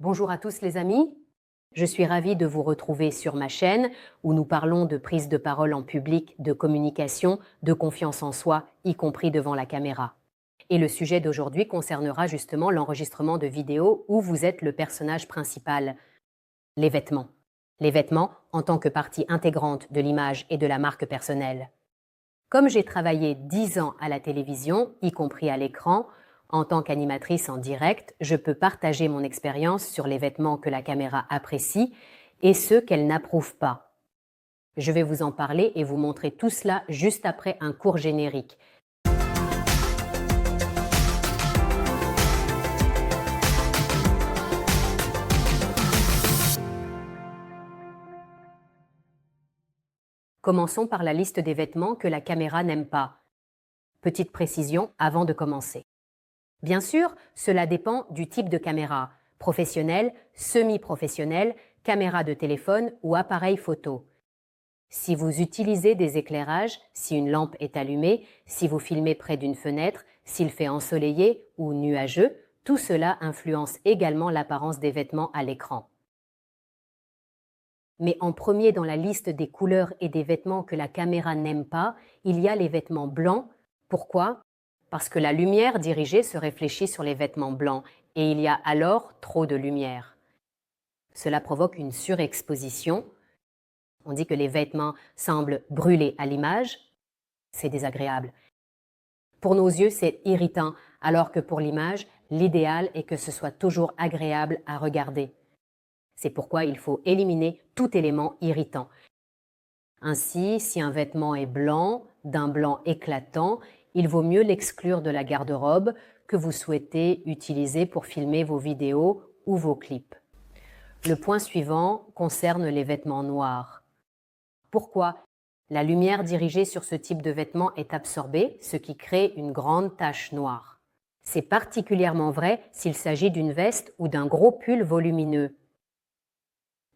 Bonjour à tous les amis, je suis ravie de vous retrouver sur ma chaîne où nous parlons de prise de parole en public, de communication, de confiance en soi, y compris devant la caméra. Et le sujet d'aujourd'hui concernera justement l'enregistrement de vidéos où vous êtes le personnage principal, les vêtements. Les vêtements en tant que partie intégrante de l'image et de la marque personnelle. Comme j'ai travaillé 10 ans à la télévision, y compris à l'écran, en tant qu'animatrice en direct, je peux partager mon expérience sur les vêtements que la caméra apprécie et ceux qu'elle n'approuve pas. Je vais vous en parler et vous montrer tout cela juste après un court générique. Commençons par la liste des vêtements que la caméra n'aime pas. Petite précision avant de commencer. Bien sûr, cela dépend du type de caméra, professionnelle, semi-professionnelle, caméra de téléphone ou appareil photo. Si vous utilisez des éclairages, si une lampe est allumée, si vous filmez près d'une fenêtre, s'il fait ensoleillé ou nuageux, tout cela influence également l'apparence des vêtements à l'écran. Mais en premier dans la liste des couleurs et des vêtements que la caméra n'aime pas, il y a les vêtements blancs. Pourquoi ? Parce que la lumière dirigée se réfléchit sur les vêtements blancs et il y a alors trop de lumière. Cela provoque une surexposition. On dit que les vêtements semblent brûler à l'image. C'est désagréable. Pour nos yeux, c'est irritant, alors que pour l'image, l'idéal est que ce soit toujours agréable à regarder. C'est pourquoi il faut éliminer tout élément irritant. Ainsi, si un vêtement est blanc, d'un blanc éclatant, il vaut mieux l'exclure de la garde-robe que vous souhaitez utiliser pour filmer vos vidéos ou vos clips. Le point suivant concerne les vêtements noirs. Pourquoi ? La lumière dirigée sur ce type de vêtements est absorbée, ce qui crée une grande tache noire. C'est particulièrement vrai s'il s'agit d'une veste ou d'un gros pull volumineux.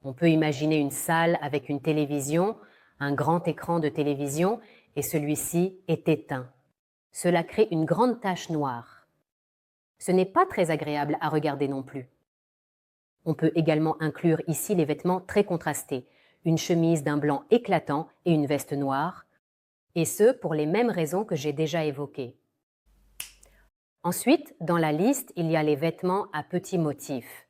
On peut imaginer une salle avec une télévision, un grand écran de télévision, et celui-ci est éteint. Cela crée une grande tache noire. Ce n'est pas très agréable à regarder non plus. On peut également inclure ici les vêtements très contrastés, une chemise d'un blanc éclatant et une veste noire, et ce pour les mêmes raisons que j'ai déjà évoquées. Ensuite, dans la liste, il y a les vêtements à petits motifs.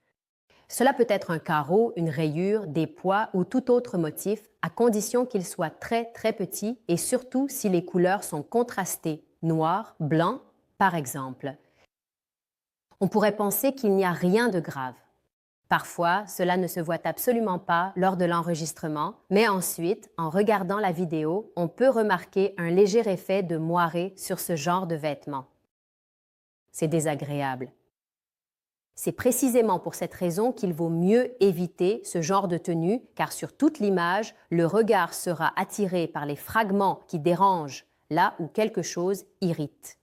Cela peut être un carreau, une rayure, des pois ou tout autre motif, à condition qu'il soit très très petit et surtout si les couleurs sont contrastées, noir, blanc, par exemple. On pourrait penser qu'il n'y a rien de grave. Parfois, cela ne se voit absolument pas lors de l'enregistrement, mais ensuite, en regardant la vidéo, on peut remarquer un léger effet de moiré sur ce genre de vêtements. C'est désagréable. C'est précisément pour cette raison qu'il vaut mieux éviter ce genre de tenue, car sur toute l'image, le regard sera attiré par les fragments qui dérangent, là où quelque chose irrite.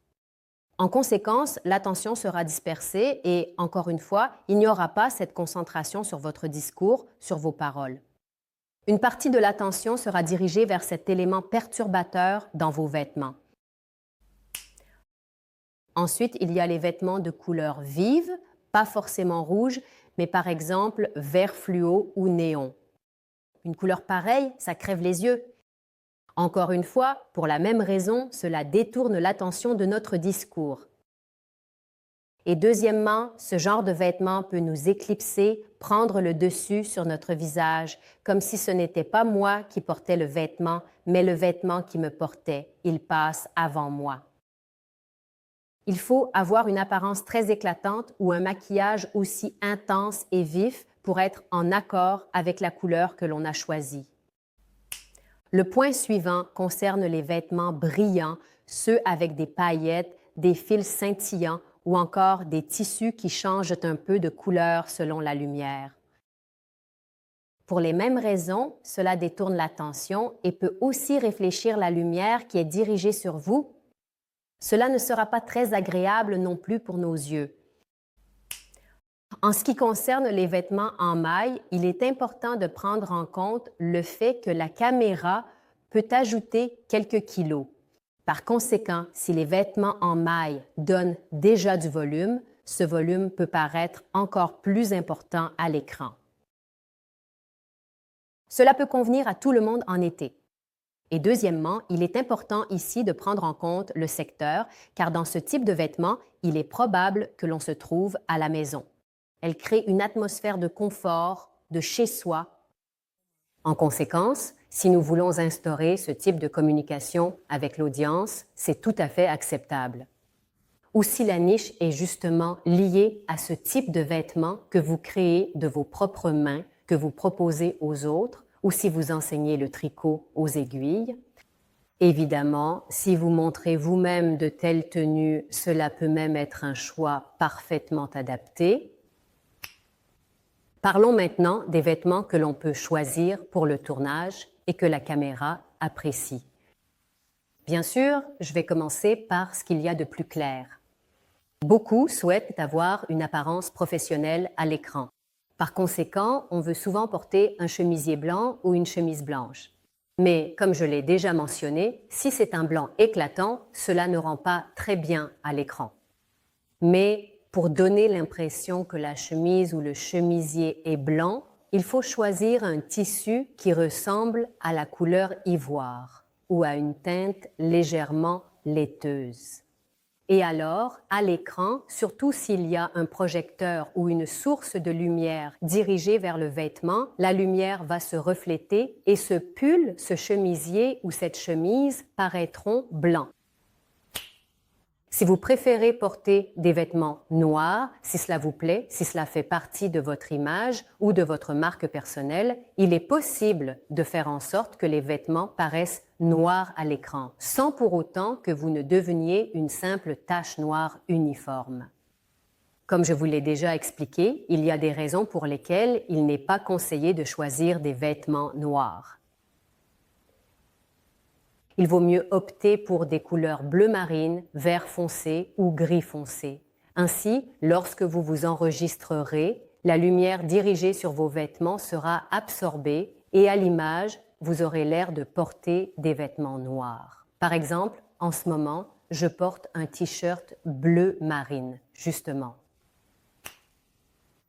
En conséquence, l'attention sera dispersée et, encore une fois, il n'y aura pas cette concentration sur votre discours, sur vos paroles. Une partie de l'attention sera dirigée vers cet élément perturbateur dans vos vêtements. Ensuite, il y a les vêtements de couleur vive, pas forcément rouge, mais par exemple vert fluo ou néon. Une couleur pareille, ça crève les yeux. Encore une fois, pour la même raison, cela détourne l'attention de notre discours. Et deuxièmement, ce genre de vêtements peut nous éclipser, prendre le dessus sur notre visage, comme si ce n'était pas moi qui portais le vêtement, mais le vêtement qui me portait. Il passe avant moi. Il faut avoir une apparence très éclatante ou un maquillage aussi intense et vif pour être en accord avec la couleur que l'on a choisie. Le point suivant concerne les vêtements brillants, ceux avec des paillettes, des fils scintillants ou encore des tissus qui changent un peu de couleur selon la lumière. Pour les mêmes raisons, cela détourne l'attention et peut aussi réfléchir la lumière qui est dirigée sur vous. Cela ne sera pas très agréable non plus pour nos yeux. En ce qui concerne les vêtements en maille, il est important de prendre en compte le fait que la caméra peut ajouter quelques kilos. Par conséquent, si les vêtements en maille donnent déjà du volume, ce volume peut paraître encore plus important à l'écran. Cela peut convenir à tout le monde en été. Et deuxièmement, il est important ici de prendre en compte le secteur, car dans ce type de vêtements, il est probable que l'on se trouve à la maison. Elle crée une atmosphère de confort, de chez soi. En conséquence, si nous voulons instaurer ce type de communication avec l'audience, c'est tout à fait acceptable. Ou si la niche est justement liée à ce type de vêtements que vous créez de vos propres mains, que vous proposez aux autres, ou si vous enseignez le tricot aux aiguilles. Évidemment, si vous montrez vous-même de telles tenues, cela peut même être un choix parfaitement adapté. Parlons maintenant des vêtements que l'on peut choisir pour le tournage et que la caméra apprécie. Bien sûr, je vais commencer par ce qu'il y a de plus clair. Beaucoup souhaitent avoir une apparence professionnelle à l'écran. Par conséquent, on veut souvent porter un chemisier blanc ou une chemise blanche. Mais comme je l'ai déjà mentionné, si c'est un blanc éclatant, cela ne rend pas très bien à l'écran. Mais pour donner l'impression que la chemise ou le chemisier est blanc, il faut choisir un tissu qui ressemble à la couleur ivoire ou à une teinte légèrement laiteuse. Et alors, à l'écran, surtout s'il y a un projecteur ou une source de lumière dirigée vers le vêtement, la lumière va se refléter et ce pull, ce chemisier ou cette chemise paraîtront blancs. Si vous préférez porter des vêtements noirs, si cela vous plaît, si cela fait partie de votre image ou de votre marque personnelle, il est possible de faire en sorte que les vêtements paraissent noirs à l'écran, sans pour autant que vous ne deveniez une simple tache noire uniforme. Comme je vous l'ai déjà expliqué, il y a des raisons pour lesquelles il n'est pas conseillé de choisir des vêtements noirs. Il vaut mieux opter pour des couleurs bleu marine, vert foncé ou gris foncé. Ainsi, lorsque vous vous enregistrerez, la lumière dirigée sur vos vêtements sera absorbée et à l'image, vous aurez l'air de porter des vêtements noirs. Par exemple, en ce moment, je porte un t-shirt bleu marine, justement.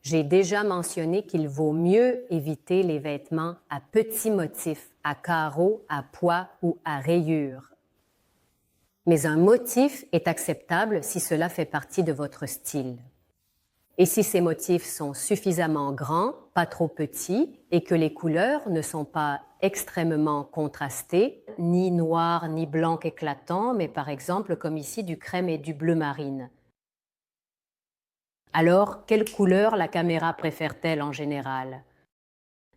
J'ai déjà mentionné qu'il vaut mieux éviter les vêtements à petits motifs, à carreaux, à pois ou à rayures. Mais un motif est acceptable si cela fait partie de votre style. Et si ces motifs sont suffisamment grands, pas trop petits, et que les couleurs ne sont pas extrêmement contrastées, ni noir ni blanc éclatant, mais par exemple comme ici du crème et du bleu marine. Alors, quelle couleur la caméra préfère-t-elle en général?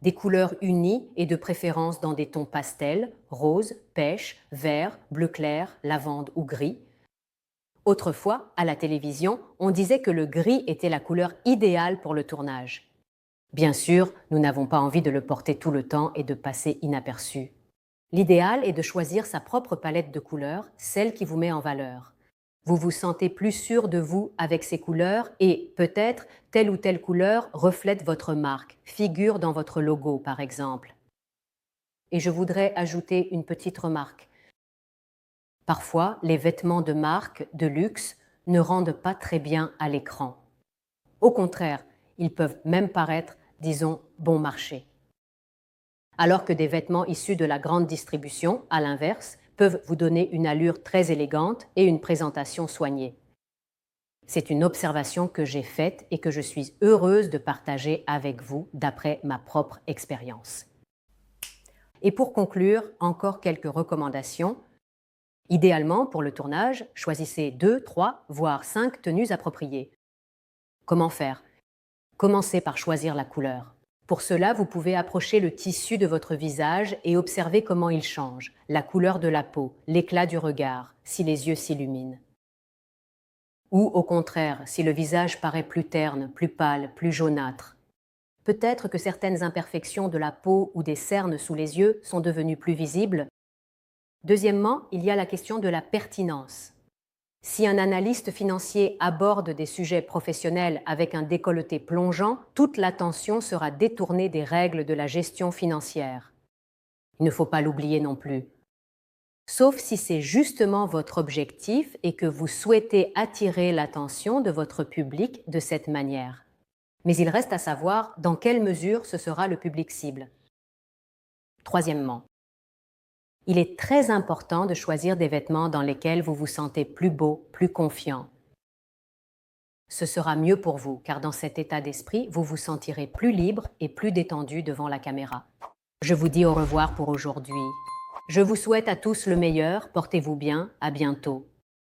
Des couleurs unies et de préférence dans des tons pastels, rose, pêche, vert, bleu clair, lavande ou gris. Autrefois, à la télévision, on disait que le gris était la couleur idéale pour le tournage. Bien sûr, nous n'avons pas envie de le porter tout le temps et de passer inaperçu. L'idéal est de choisir sa propre palette de couleurs, celle qui vous met en valeur. Vous vous sentez plus sûr de vous avec ces couleurs et peut-être telle ou telle couleur reflète votre marque, figure dans votre logo par exemple. Et je voudrais ajouter une petite remarque. Parfois, les vêtements de marque, de luxe, ne rendent pas très bien à l'écran. Au contraire, ils peuvent même paraître, disons, bon marché. Alors que des vêtements issus de la grande distribution, à l'inverse, peuvent vous donner une allure très élégante et une présentation soignée. C'est une observation que j'ai faite et que je suis heureuse de partager avec vous d'après ma propre expérience. Et pour conclure, encore quelques recommandations. Idéalement, pour le tournage, choisissez 2, 3, voire 5 tenues appropriées. Comment faire? Commencez par choisir la couleur. Pour cela, vous pouvez approcher le tissu de votre visage et observer comment il change, la couleur de la peau, l'éclat du regard, si les yeux s'illuminent. Ou au contraire, si le visage paraît plus terne, plus pâle, plus jaunâtre. Peut-être que certaines imperfections de la peau ou des cernes sous les yeux sont devenues plus visibles. Deuxièmement, il y a la question de la pertinence. Si un analyste financier aborde des sujets professionnels avec un décolleté plongeant, toute l'attention sera détournée des règles de la gestion financière. Il ne faut pas l'oublier non plus. sauf si c'est justement votre objectif et que vous souhaitez attirer l'attention de votre public de cette manière. Mais il reste à savoir dans quelle mesure ce sera le public cible. Troisièmement, il est très important de choisir des vêtements dans lesquels vous vous sentez plus beau, plus confiant. Ce sera mieux pour vous, car dans cet état d'esprit, vous vous sentirez plus libre et plus détendu devant la caméra. Je vous dis au revoir pour aujourd'hui. Je vous souhaite à tous le meilleur, portez-vous bien, à bientôt.